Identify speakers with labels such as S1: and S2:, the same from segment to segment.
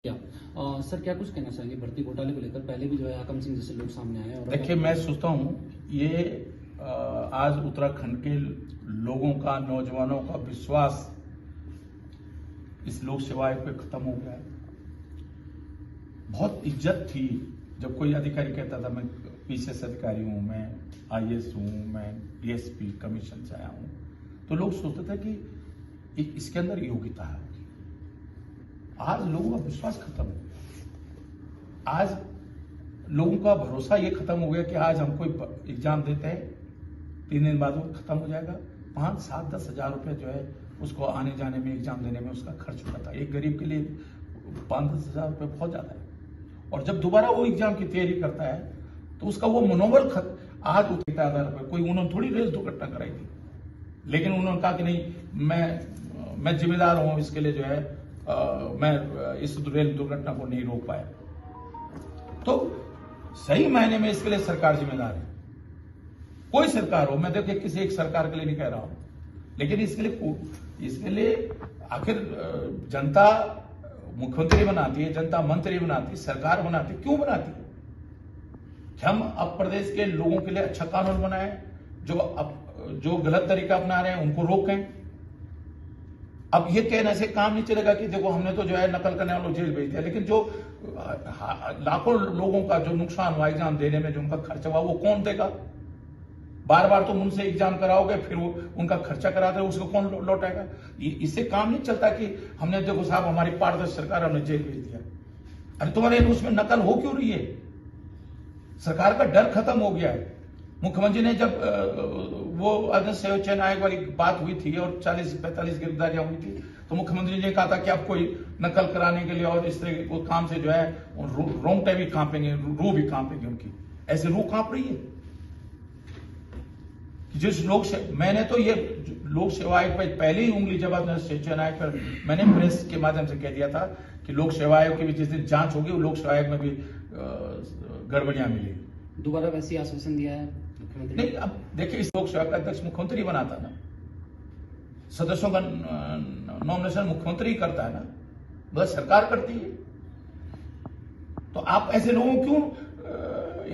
S1: क्या सर क्या कुछ कहना चाहेंगे भर्ती घोटाले को लेकर? पहले भी जो है आकम सिंह जैसे लोग सामने आए और
S2: देखिए, मैं सोचता हूँ ये आज उत्तराखंड के लोगों का, नौजवानों का विश्वास इस लोक सेवा आयोग पे खत्म हो गया है। बहुत इज्जत थी जब कोई अधिकारी कहता था मैं पीसीएस अधिकारी हूँ, मैं आईएएस हूँ, मैं डीएसपी कमीशन से आया हूँ, तो लोग सोचते थे कि इसके अंदर योग्यता है। आज लोगों का विश्वास खत्म हो गया। आज लोगों का भरोसा ये खत्म हो गया कि आज हम कोई एग्जाम देते हैं, 3 दिन बाद वो खत्म हो जाएगा। 5, 7, 10 हजार रुपये जो है उसको आने जाने में, एग्जाम देने में उसका खर्च होता है। एक गरीब के लिए 5-10 हजार रुपये बहुत ज्यादा है। और जब दोबारा वो एग्जाम की तैयारी करता है तो उसका वो मनोबल आज उतरता है। कोई उन्होंने थोड़ी रेल दुर्घटना कराई थी, लेकिन उन्होंने कहा कि नहीं, मैं जिम्मेदार हूं इसके लिए, जो है मैं इस रेल दुर्घटना को नहीं रोक पाया। तो सही मायने में इसके लिए सरकार जिम्मेदार है। कोई सरकार हो, मैं देखिए किसी एक सरकार के लिए नहीं कह रहा हूं, लेकिन इसके लिए आखिर जनता मुख्यमंत्री बनाती है, जनता मंत्री बनाती है, सरकार बनाती है। क्यों बनाती है? कि हम अब प्रदेश के लोगों के लिए अच्छा कानून बनाए, जो गलत तरीका अपना रहे हैं उनको रोकें। अब ये कहने से काम नहीं चलेगा कि देखो हमने तो जो है नकल करने वालों जेल भेज दिया, लेकिन जो लाखों लोगों का जो नुकसान हुआ एग्जाम देने में, जो उनका खर्चा हुआ, वो कौन देगा? बार बार तुम उनसे एग्जाम कराओगे, फिर वो उनका खर्चा कराते, उसको कौन लौटाएगा? इससे काम नहीं चलता कि हमने देखो साहब हमारी पारदर्शी सरकार, हमने जेल भेज दिया। अरे तुम्हारे उसमें नकल हो क्यों रही है? सरकार का डर खत्म हो गया है। मुख्यमंत्री ने जब वो अध्यक्ष चयन आयोग वाली बात हुई थी और 40-45 गिरफ्तारियां हुई थी, तो मुख्यमंत्री ने कहा था कि अब कोई नकल कराने के लिए और इस तरह के काम से जो है रोंगटे भी कांपेंगे, रूह भी कांपेंगे उनकी। ऐसे रूह कांप रही है कि जिस मैंने तो ये लोक सेवा आयोग पर पहले ही उंगली जब चयन आयोग पर मैंने प्रेस के माध्यम से कह दिया था कि लोक सेवा आयोग की भी जिस दिन जांच होगी, वो लोक सेवा आयोग में भी गड़बड़ियां मिलेगी।
S1: दोबारा वैसे आश्वासन दिया है मुख्यमंत्री?
S2: नहीं, अब देखिए, इस लोक सेवा का अध्यक्ष मुख्यमंत्री बनाता ना, सदस्यों का नॉमिनेशन मुख्यमंत्री करता है ना, बस सरकार करती है। तो आप ऐसे लोगों को क्यों,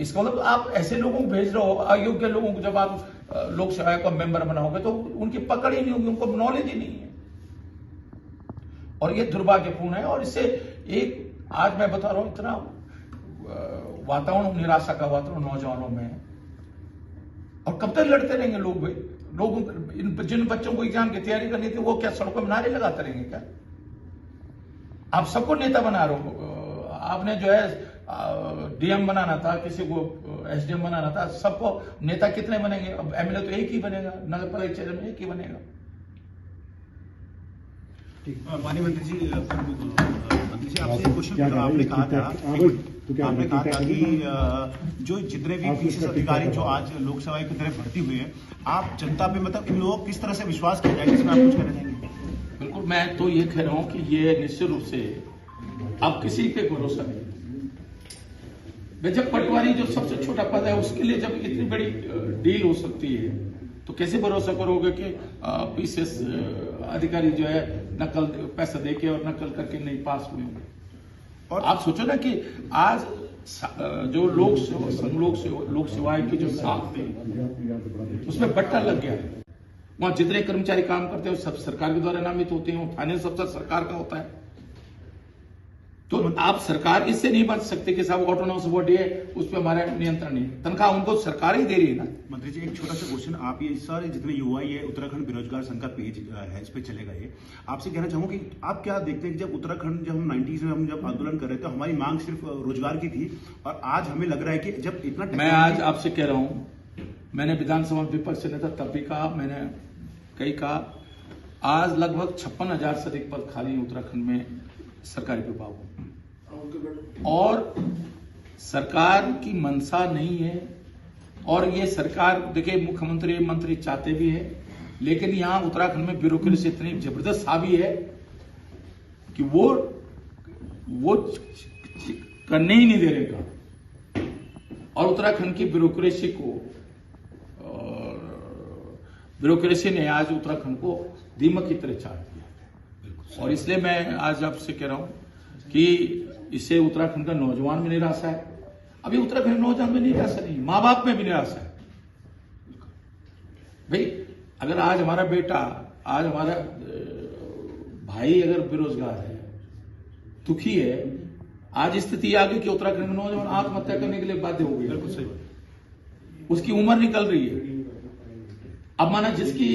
S2: इसका मतलब आप ऐसे लोगों को भेज रहे हो, अयोग्य लोगों को। जब आप लोक सेवा आयोग का मेंबर बनाओगे तो उनकी पकड़ ही नहीं होगी, उनको नॉलेज ही नहीं है। और ये दुर्भाग्यपूर्ण है। और इससे एक आज मैं बता रहा हूं, इतना वातावरण, निराशा का वातावरण नौजवानों में है। और कब तक लड़ते रहेंगे लोग? भाई लोग, जिन बच्चों को एग्जाम की तैयारी करनी थी, वो क्या सड़कों में नारे लगाते रहेंगे क्या? आप सबको नेता बना रहे हो। आपने जो है डीएम बनाना था, किसी को एसडीएम बनाना था, सबको नेता कितने बनेंगे? अब एमएलए तो एक ही बनेगा, नगर पालिका क्षेत्र में एक ही बनेगा।
S3: माननीय मंत्री जी, आपसे एक क्वेश्चन। आपने कहा था कि जो जितने भी पीसीएस अधिकारी जो आज लोक सेवा की तरफ भर्ती हुए हैं, आप जनता पे मतलब इन लोगों को किस तरह से विश्वास किया जाएगा, इसमें आप कुछ कहना चाहेंगे?
S2: बिल्कुल, मैं तो ये कह रहा हूं कि ये निश्चित रूप से अब किसी पे भरोसा नहीं। जब पटवारी जो सबसे छोटा पद है उसके लिए जब इतनी बड़ी डील हो सकती है, तो कैसे भरोसा करोगे कि पीसीएस अधिकारी जो है नकल पैसा देके और नकल करके नहीं पास हुए होंगे? और आप सोचो ना कि आज जो लोक सेवाएं की जो साख थी, उसमें बट्टा लग गया है। वहां जितने कर्मचारी काम करते हैं वो सब सरकार के द्वारा नामित होते हैं, फाइनेंस अफसर सरकार का होता है। तो आप सरकार इससे नहीं बच सकते कि साहब ऑटोनॉमस बॉडी है, उस पर हमारा नियंत्रण नहीं। तनख्वाह उनको सरकार ही दे रही है ना।
S3: मंत्री जी, एक छोटा सा क्वेश्चन। आप ये सारे जितने युवा ये उत्तराखंड बेरोजगार संघ का पेज है, इस पे चले गए, आपसे कहना चाहूंगा कि आप क्या देखते हैं कि जब उत्तराखंड, जब हम 90s में हम जब आंदोलन कर रहे थे, तो हमारी मांग सिर्फ रोजगार की थी, और आज हमें लग रहा है कि जब इतना,
S2: मैं आज आपसे कह रहा हूं, मैंने विधानसभा विपक्ष नेता तब भी कहा, मैंने कई कहा, आज लगभग 56,000 से अधिक पद खाली उत्तराखंड में सरकारी विभागों में, और सरकार की मंशा नहीं है। और ये सरकार, देखिए, मुख्यमंत्री मंत्री चाहते भी है, लेकिन यहां उत्तराखंड में ब्यूरोक्रेसी इतनी जबरदस्त हावी है कि वो करने ही नहीं दे रहे काम। और उत्तराखंड की ब्यूरोक्रेसी ने आज उत्तराखंड को दीमक की तरह चाट दिया। और इसलिए मैं आज आपसे कह रहा हूं कि इससे उत्तराखंड का नौजवान में निराशा है। अभी उत्तराखंड नौजवान में निराशा नहीं, माँ बाप में भी निराशा है। भाई अगर आज हमारा बेटा, आज हमारा भाई अगर बेरोजगार है, दुखी है, आज स्थिति आ गई कि उत्तराखंड में नौजवान आत्महत्या करने के लिए बाध्य हो गए।
S3: बिल्कुल सही बात।
S2: उसकी उम्र निकल रही है। अब माना जिसकी